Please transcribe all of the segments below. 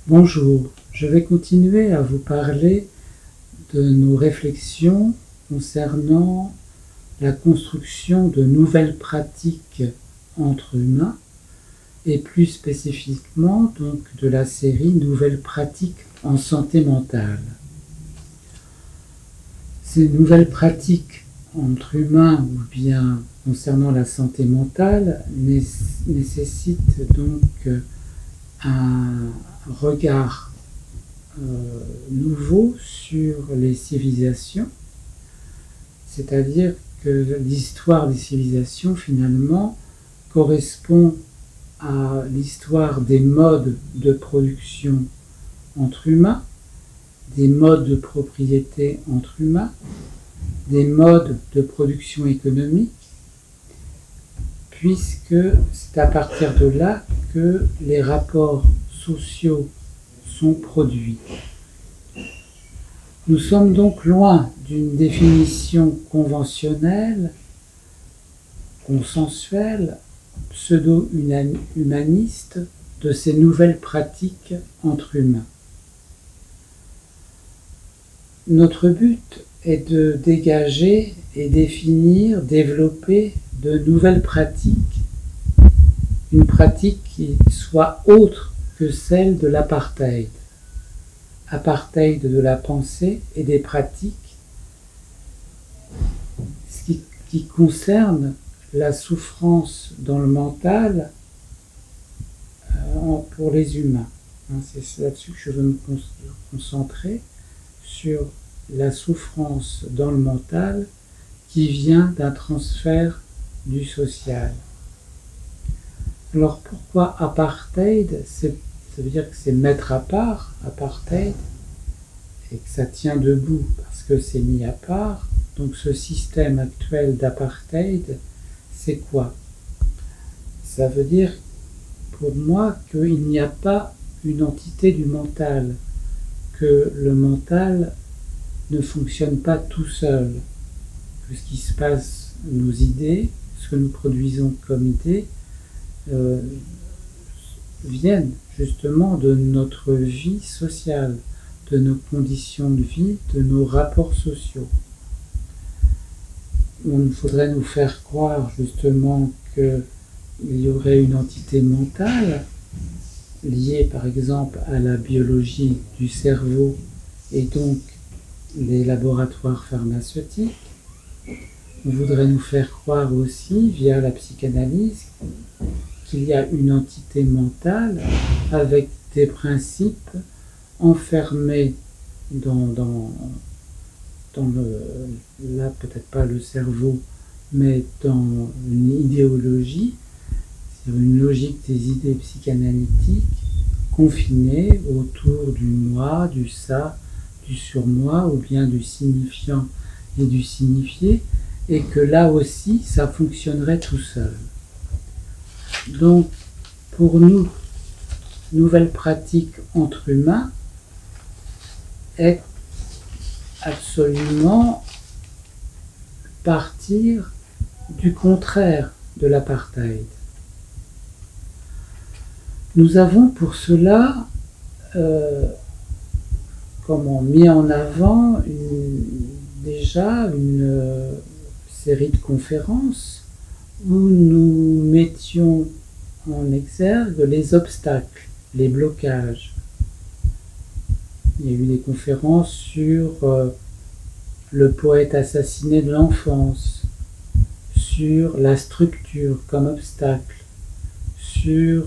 Bonjour, je vais continuer à vous parler de nos réflexions concernant la construction de nouvelles pratiques entre humains et plus spécifiquement donc de la série Nouvelles pratiques en santé mentale. Ces nouvelles pratiques entre humains ou bien concernant la santé mentale nécessitent donc un regard nouveau sur les civilisations, c'est-à-dire que l'histoire des civilisations finalement correspond à l'histoire des modes de production entre humains, des modes de propriété entre humains, des modes de production économique, puisque c'est à partir de là que les rapports sociaux sont produits. Nous sommes donc loin d'une définition conventionnelle, consensuelle, pseudo-humaniste de ces nouvelles pratiques entre humains. Notre but est de dégager et définir, développer de nouvelles pratiques, une pratique qui soit autre que celle de l'apartheid. Apartheid de la pensée et des pratiques, ce qui concerne la souffrance dans le mental pour les humains. C'est là-dessus que je veux me concentrer, sur la souffrance dans le mental qui vient d'un transfert du social. Alors pourquoi apartheid? Ça veut dire que c'est mettre à part, apartheid, et que ça tient debout parce que c'est mis à part. Donc ce système actuel d'apartheid, c'est quoi? Ça veut dire pour moi qu'il n'y a pas une entité du mental, que le mental ne fonctionne pas tout seul, que ce qui se passe, nos idées, ce que nous produisons comme idées, viennent justement de notre vie sociale, de nos conditions de vie, de nos rapports sociaux. On faudrait nous faire croire justement qu'il y aurait une entité mentale liée par exemple à la biologie du cerveau et donc les laboratoires pharmaceutiques. On voudrait nous faire croire aussi, via la psychanalyse, qu'il y a une entité mentale avec des principes enfermés dans là peut-être pas le cerveau, mais dans une idéologie, c'est une logique des idées psychanalytiques confinées autour du moi, du ça, du surmoi, ou bien du signifiant et du signifié, et que là aussi ça fonctionnerait tout seul. Donc, pour nous, nouvelle pratique entre humains est absolument partir du contraire de l'apartheid. Nous avons pour cela mis en avant déjà une série de conférences où nous mettions en exergue les obstacles, les blocages. Il y a eu des conférences sur le poète assassiné de l'enfance, sur la structure comme obstacle, sur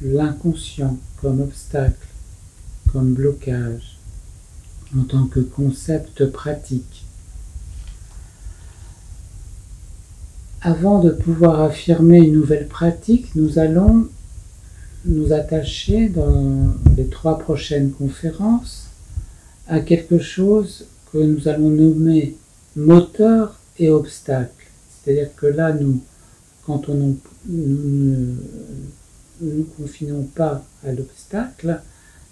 l'inconscient comme obstacle, comme blocage, en tant que concept pratique. Avant de pouvoir affirmer une nouvelle pratique, nous allons nous attacher dans les 3 prochaines conférences à quelque chose que nous allons nommer moteur et obstacle. C'est-à-dire que là, quand nous ne nous confinons pas à l'obstacle,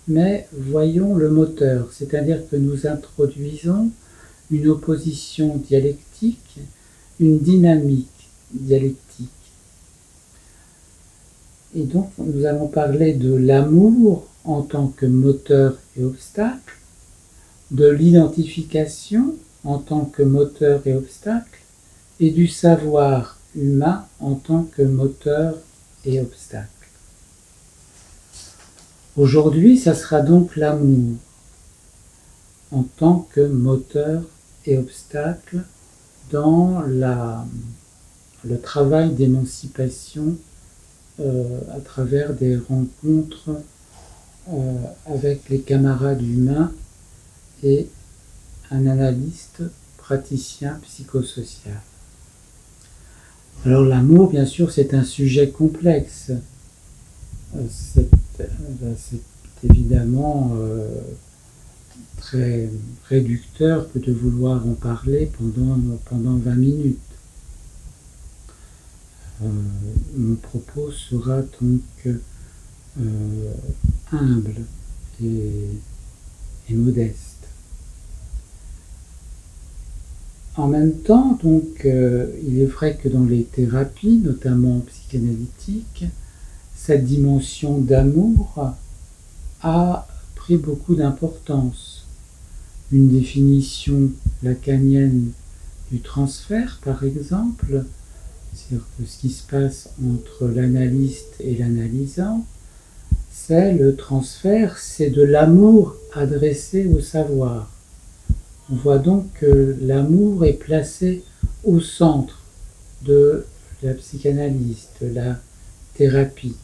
mais voyons le moteur, c'est-à-dire que nous introduisons une opposition dialectique, une dynamique dialectique. Et donc, nous allons parler de l'amour en tant que moteur et obstacle, de l'identification en tant que moteur et obstacle, et du savoir humain en tant que moteur et obstacle. Aujourd'hui, ça sera donc l'amour en tant que moteur et obstacle dans le travail d'émancipation à travers des rencontres avec les camarades humains et un analyste praticien psychosocial. Alors l'amour, bien sûr, c'est un sujet complexe. C'est évidemment très réducteur que de vouloir en parler pendant 20 minutes. Mon propos sera donc humble et modeste. En même temps, donc, il est vrai que dans les thérapies, notamment psychanalytiques, cette dimension d'amour a pris beaucoup d'importance. Une définition lacanienne du transfert, par exemple, c'est-à-dire que ce qui se passe entre l'analyste et l'analysant, c'est le transfert, c'est de l'amour adressé au savoir. On voit donc que l'amour est placé au centre de la psychanalyse, de la thérapie.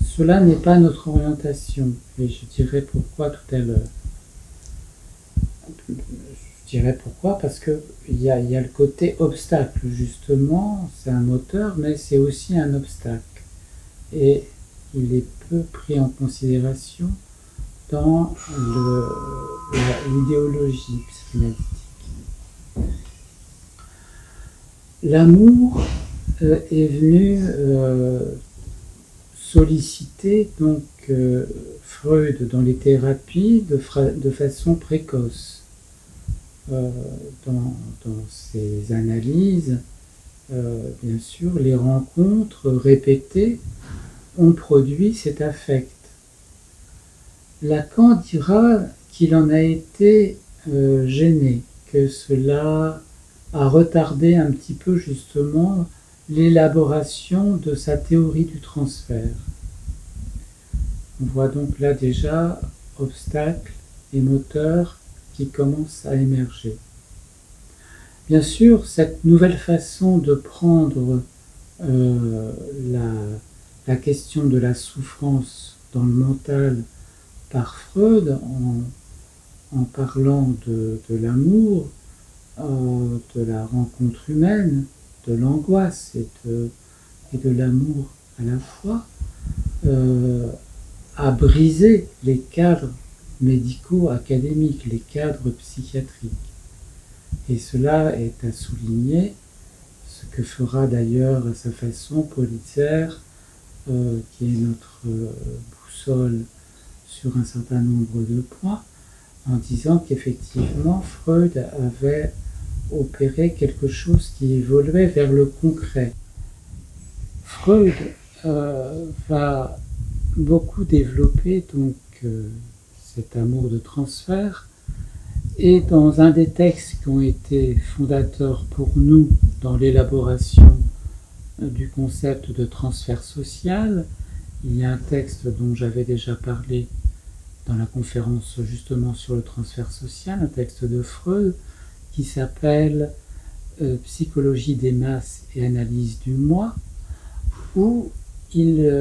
Cela n'est pas notre orientation, et je dirai pourquoi tout à l'heure. Je dirais pourquoi, parce qu'il y a le côté obstacle, justement, c'est un moteur, mais c'est aussi un obstacle. Et il est peu pris en considération dans l'idéologie psychanalytique. L'amour est venu solliciter donc Freud dans les thérapies de façon précoce. Dans ses analyses, bien sûr, les rencontres répétées ont produit cet affect. Lacan dira qu'il en a été gêné, que cela a retardé un petit peu justement l'élaboration de sa théorie du transfert. On voit donc là déjà obstacle et moteur qui commencent à émerger. Bien sûr, cette nouvelle façon de prendre la question de la souffrance dans le mental par Freud, en parlant de l'amour, de la rencontre humaine, de l'angoisse et de l'amour à la fois, a brisé les cadres médicaux académiques, les cadres psychiatriques. Et cela est à souligner, ce que fera d'ailleurs à sa façon Politzer, qui est notre boussole sur un certain nombre de points, en disant qu'effectivement Freud avait opéré quelque chose qui évoluait vers le concret. Freud va beaucoup développer donc cet amour de transfert, et dans un des textes qui ont été fondateurs pour nous dans l'élaboration du concept de transfert social, il y a un texte dont j'avais déjà parlé dans la conférence justement sur le transfert social, un texte de Freud qui s'appelle Psychologie des masses et analyse du moi, où il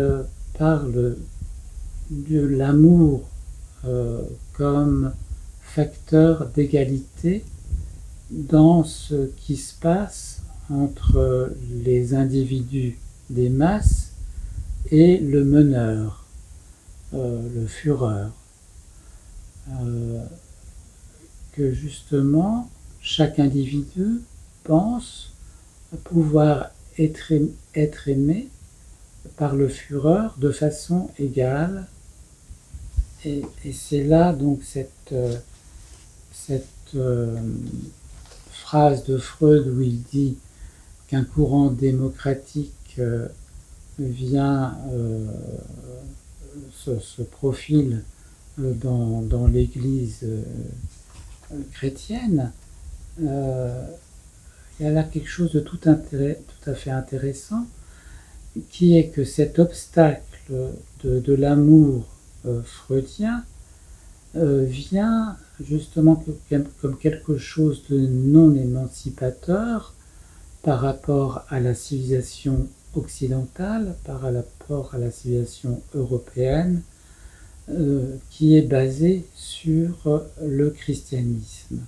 parle de l'amour comme facteur d'égalité dans ce qui se passe entre les individus des masses et le meneur, le Führer. Que justement chaque individu pense pouvoir être aimé par le Führer de façon égale, et c'est là donc cette phrase de Freud où il dit qu'un courant démocratique vient se profile dans l'Église chrétienne, il y a là quelque chose de tout à fait intéressant, qui est que cet obstacle de l'amour freudien vient justement comme quelque chose de non émancipateur par rapport à la civilisation occidentale, par rapport à la civilisation européenne, qui est basée sur le christianisme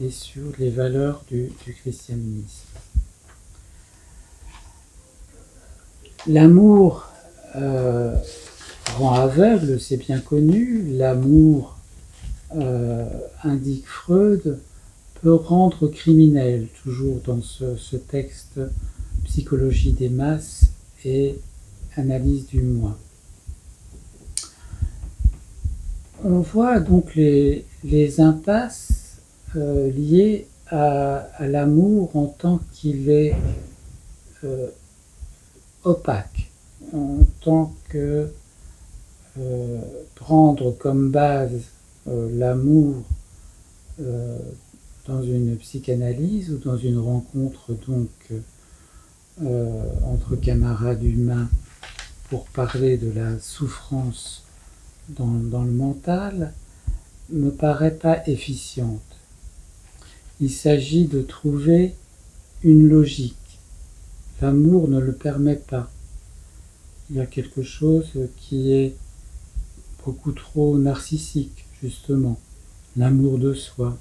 et sur les valeurs du christianisme. L'amour rend aveugle, c'est bien connu. L'amour, indique Freud, peut rendre criminel, toujours dans ce texte Psychologie des masses et Analyse du moi. On voit donc les impasses liées à l'amour en tant qu'il est opaque, en tant que prendre comme base l'amour dans une psychanalyse ou dans une rencontre donc entre camarades humains pour parler de la souffrance dans le mental me paraît pas efficiente. Il s'agit de trouver une logique. L'amour ne le permet pas. Il y a quelque chose qui est beaucoup trop narcissique, justement, l'amour de soi.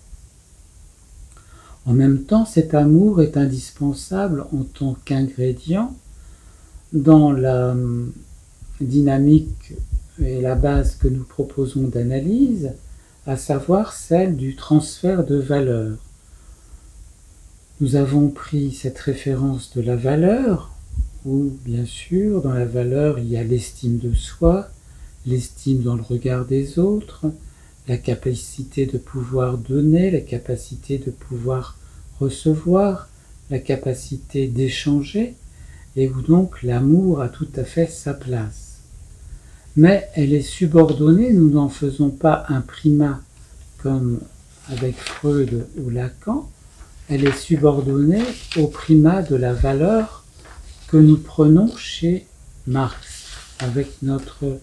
En même temps, cet amour est indispensable en tant qu'ingrédient dans la dynamique et la base que nous proposons d'analyse, à savoir celle du transfert de valeur. Nous avons pris cette référence de la valeur, où bien sûr dans la valeur il y a l'estime de soi, l'estime dans le regard des autres, la capacité de pouvoir donner, la capacité de pouvoir recevoir, la capacité d'échanger, et où donc l'amour a tout à fait sa place. Mais elle est subordonnée, nous n'en faisons pas un primat comme avec Freud ou Lacan, elle est subordonnée au primat de la valeur que nous prenons chez Marx, avec notre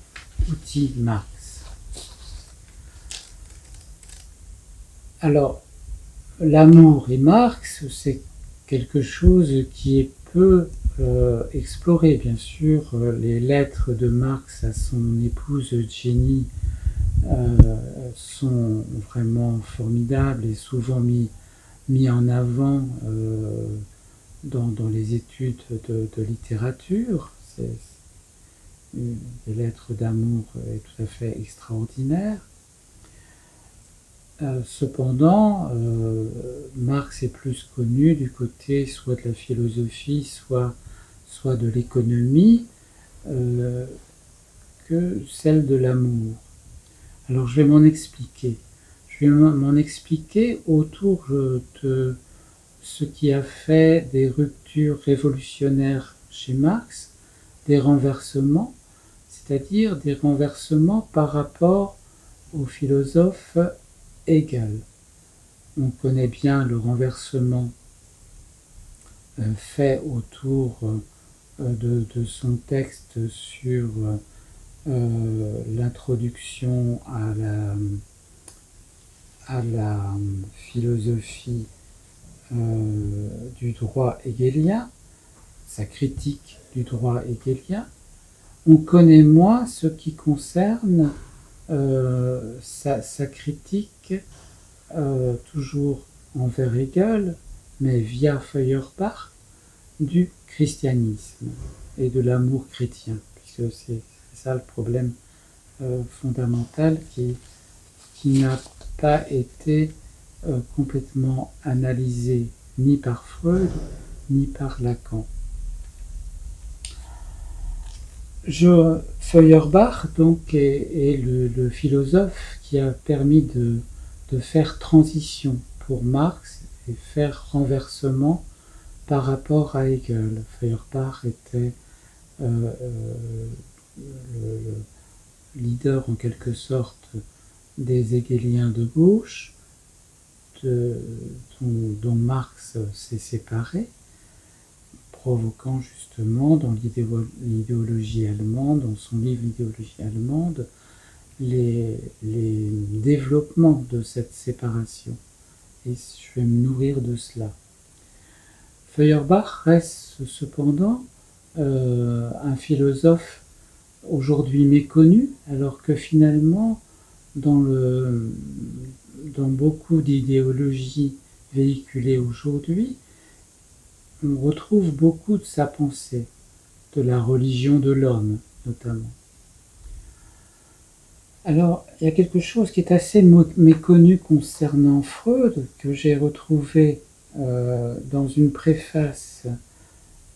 outil Marx. Alors, l'amour et Marx, c'est quelque chose qui est peu exploré. Bien sûr, les lettres de Marx à son épouse Jenny sont vraiment formidables et souvent mis en avant dans les études de littérature. Des lettres d'amour est tout à fait extraordinaire. Cependant, Marx est plus connu du côté soit de la philosophie, soit de l'économie, que celle de l'amour. Alors je vais m'en expliquer. Je vais m'en expliquer autour de ce qui a fait des ruptures révolutionnaires chez Marx, des renversements, c'est-à-dire des renversements par rapport au philosophe Hegel. On connaît bien le renversement fait autour de son texte sur l'introduction à la philosophie du droit hegelien, sa critique du droit hegelien. On connaît moins ce qui concerne sa critique, toujours envers Hegel, mais via Feuerbach, du christianisme et de l'amour chrétien, puisque c'est ça le problème fondamental qui n'a pas été complètement analysé ni par Freud ni par Lacan. Feuerbach donc est le philosophe qui a permis de faire transition pour Marx et faire renversement par rapport à Hegel. Feuerbach était leader en quelque sorte des hegéliens de gauche, dont Marx s'est séparé, provoquant justement dans l'idéologie allemande, dans son livre L'idéologie allemande, les développements de cette séparation. Et je vais me nourrir de cela. Feuerbach reste cependant un philosophe aujourd'hui méconnu, alors que finalement, dans beaucoup d'idéologies véhiculées aujourd'hui, on retrouve beaucoup de sa pensée, de la religion de l'homme notamment. Alors, il y a quelque chose qui est assez méconnu concernant Freud, que j'ai retrouvé dans une préface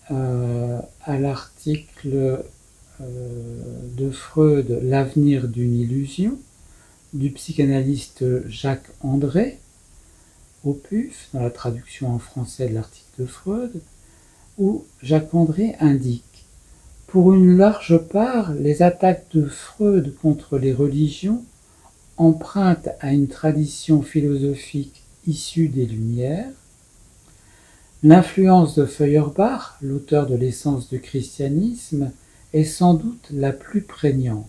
à l'article de Freud, L'avenir d'une illusion, du psychanalyste Jacques André, au PUF, dans la traduction en français de l'article de Freud, où Jacques André indique: pour une large part, les attaques de Freud contre les religions empruntent à une tradition philosophique issue des Lumières. L'influence de Feuerbach, l'auteur de l'essence du christianisme, est sans doute la plus prégnante.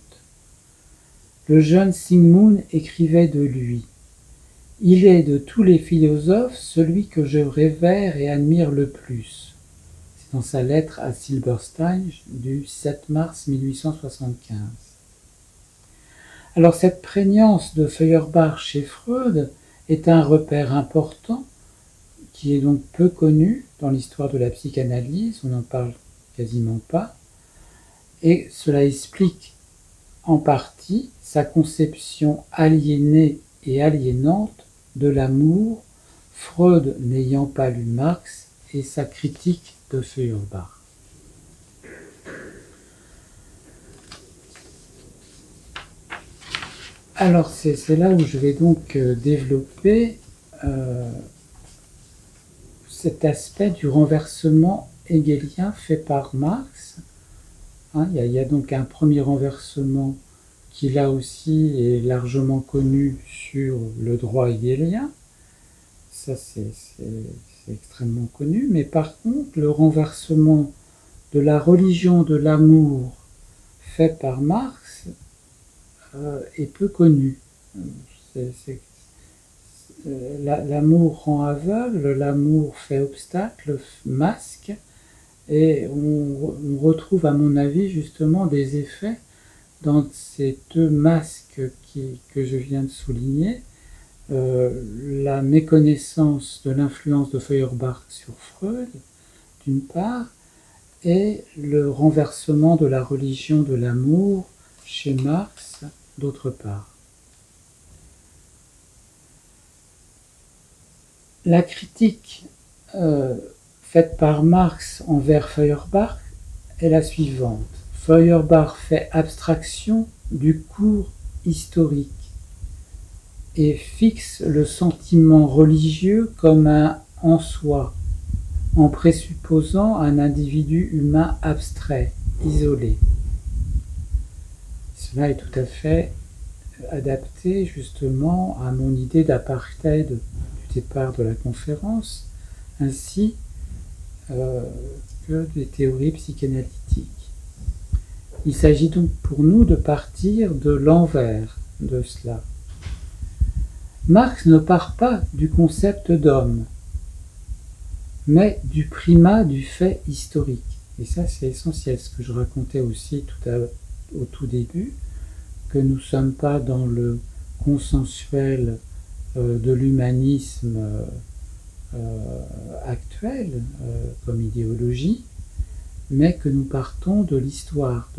Le jeune Sigmund écrivait de lui: « Il est de tous les philosophes celui que je révère et admire le plus. » C'est dans sa lettre à Silberstein du 7 mars 1875. Alors cette prégnance de Feuerbach chez Freud est un repère important qui est donc peu connu dans l'histoire de la psychanalyse, on n'en parle quasiment pas, et cela explique en partie sa conception aliénée et aliénante de l'amour, Freud n'ayant pas lu Marx, et sa critique de Feuerbach. Alors c'est là où je vais donc développer cet aspect du renversement hegelien fait par Marx. Il y a donc un premier renversement qui là aussi est largement connu sur le droit hegelien. Ça c'est extrêmement connu, mais par contre le renversement de la religion de l'amour fait par Marx est peu connu. L'amour rend aveugle, l'amour fait obstacle, masque, et on retrouve à mon avis justement des effets dans ces deux masques que je viens de souligner, la méconnaissance de l'influence de Feuerbach sur Freud, d'une part, et le renversement de la religion de l'amour chez Marx, d'autre part. La critique faite par Marx envers Feuerbach est la suivante. Feuerbach fait abstraction du cours historique et fixe le sentiment religieux comme un en soi, en présupposant un individu humain abstrait, isolé. Cela est tout à fait adapté justement à mon idée d'apartheid du départ de la conférence, ainsi que des théories psychanalytiques. Il s'agit donc pour nous de partir de l'envers de cela. Marx ne part pas du concept d'homme, mais du primat du fait historique. Et ça, c'est essentiel, ce que je racontais aussi au tout début, que nous ne sommes pas dans le consensuel de l'humanisme actuel comme idéologie, mais que nous partons de l'histoire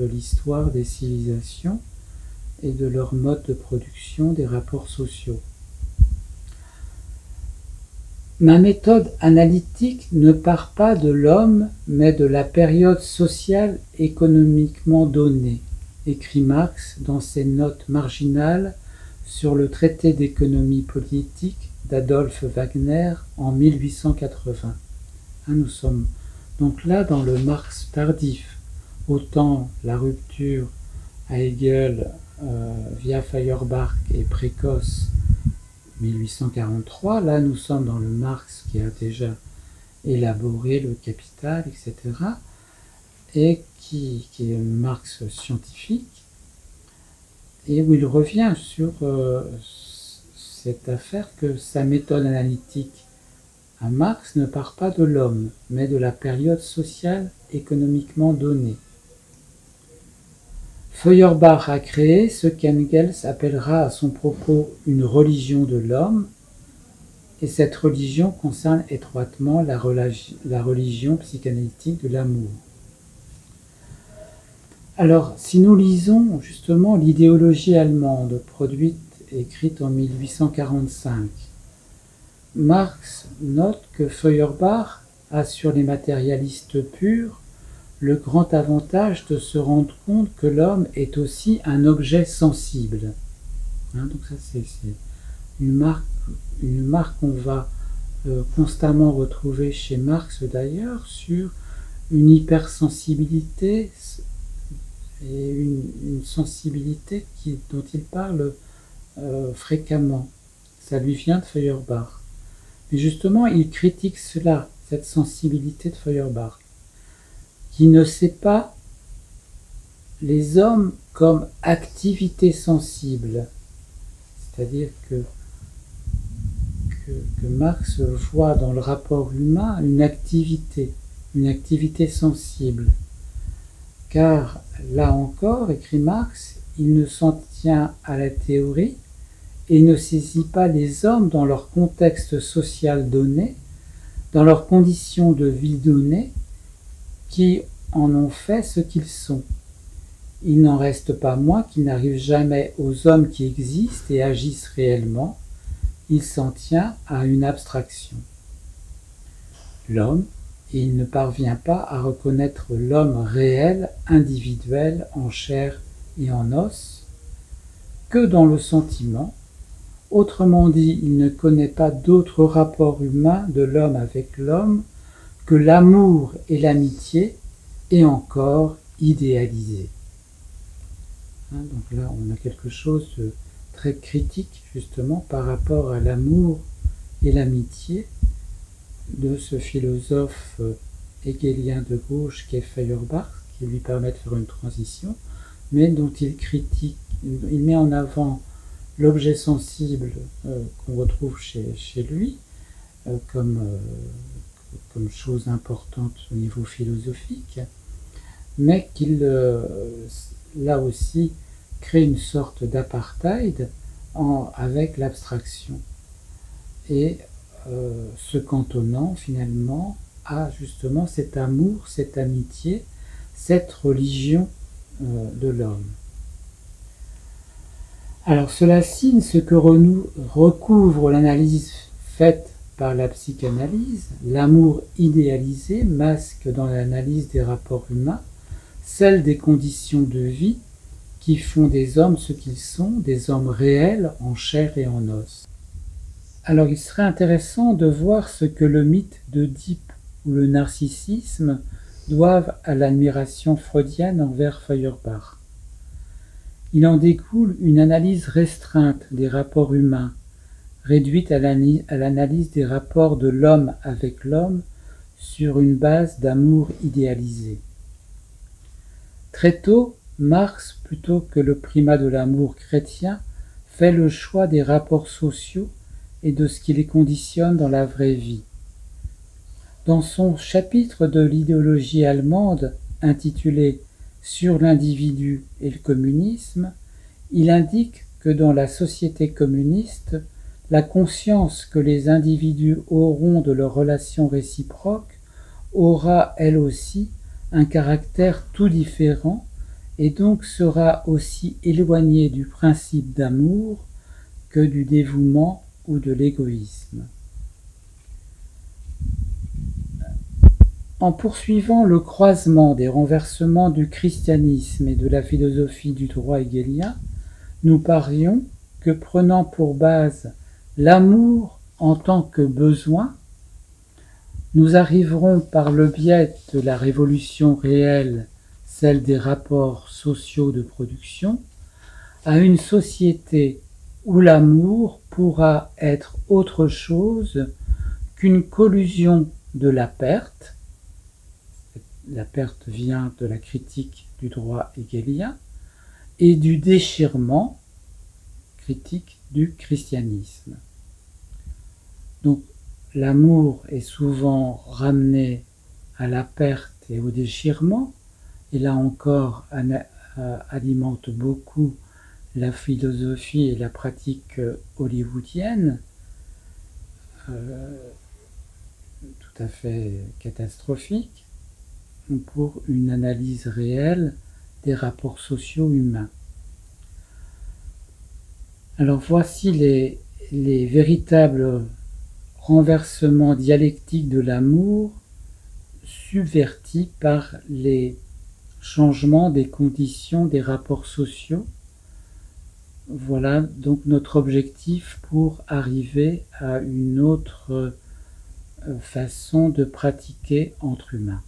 des civilisations et de leur mode de production des rapports sociaux. Ma méthode analytique ne part pas de l'homme, mais de la période sociale économiquement donnée, écrit Marx dans ses notes marginales sur le traité d'économie politique d'Adolphe Wagner en 1880. Nous sommes donc là dans le Marx tardif, autant la rupture à Hegel via Feuerbach est précoce, 1843. Là, nous sommes dans le Marx qui a déjà élaboré le Capital, etc. et qui est un Marx scientifique, et où il revient sur cette affaire que sa méthode analytique à Marx ne part pas de l'homme, mais de la période sociale économiquement donnée. Feuerbach a créé ce qu'Engels appellera à son propos une religion de l'homme, et cette religion concerne étroitement la religion psychanalytique de l'amour. Alors, si nous lisons justement l'idéologie allemande produite et écrite en 1845, Marx note que Feuerbach a sur les matérialistes purs le grand avantage de se rendre compte que l'homme est aussi un objet sensible. Donc ça, c'est une marque qu'on va constamment retrouver chez Marx d'ailleurs, sur une hypersensibilité et une sensibilité dont il parle fréquemment. Ça lui vient de Feuerbach. Mais justement, il critique cela, cette sensibilité de Feuerbach, qui ne sait pas les hommes comme activité sensible. C'est-à-dire que Marx voit dans le rapport humain une activité sensible. Car, là encore, écrit Marx, il ne s'en tient à la théorie et ne saisit pas les hommes dans leur contexte social donné, dans leurs conditions de vie données, qui en ont fait ce qu'ils sont. Il n'en reste pas moins qu'il n'arrive jamais aux hommes qui existent et agissent réellement, il s'en tient à une abstraction. L'homme, et il ne parvient pas à reconnaître l'homme réel, individuel, en chair et en os, que dans le sentiment. Autrement dit, il ne connaît pas d'autre rapport humain de l'homme avec l'homme que l'amour et l'amitié, et encore idéalisé. Donc là, on a quelque chose de très critique, justement, par rapport à l'amour et l'amitié de ce philosophe hegelien de gauche qu'est Feuerbach, qui lui permet de faire une transition, mais dont il critique, il met en avant l'objet sensible qu'on retrouve chez lui comme chose importante au niveau philosophique, mais qu'il, là aussi, crée une sorte d'apartheid avec l'abstraction, et se cantonnant finalement à justement cet amour, cette amitié, cette religion de l'homme. Alors cela signe ce que recouvre l'analyse faite par la psychanalyse, l'amour idéalisé masque dans l'analyse des rapports humains, celle des conditions de vie qui font des hommes ce qu'ils sont, des hommes réels en chair et en os. Alors il serait intéressant de voir ce que le mythe d'Oedipe ou le narcissisme doivent à l'admiration freudienne envers Feuerbach. Il en découle une analyse restreinte des rapports humains, réduite à l'analyse des rapports de l'homme avec l'homme sur une base d'amour idéalisé. Très tôt, Marx, plutôt que le primat de l'amour chrétien, fait le choix des rapports sociaux et de ce qui les conditionne dans la vraie vie. Dans son chapitre de l'idéologie allemande, intitulé « Sur l'individu et le communisme », il indique que dans la société communiste, la conscience que les individus auront de leurs relations réciproques aura, elle aussi, un caractère tout différent et donc sera aussi éloignée du principe d'amour que du dévouement ou de l'égoïsme. En poursuivant le croisement des renversements du christianisme et de la philosophie du droit hegelien, nous parions que prenant pour base l'amour en tant que besoin, nous arriverons par le biais de la révolution réelle, celle des rapports sociaux de production, à une société où l'amour pourra être autre chose qu'une collusion de la perte. La perte vient de la critique du droit hegelien et du déchirement, critique du christianisme. Donc l'amour est souvent ramené à la perte et au déchirement, et là encore alimente beaucoup la philosophie et la pratique hollywoodienne, tout à fait catastrophique, pour une analyse réelle des rapports sociaux humains. Alors voici les véritables renversements dialectiques de l'amour subvertis par les changements des conditions des rapports sociaux. Voilà donc notre objectif pour arriver à une autre façon de pratiquer entre humains.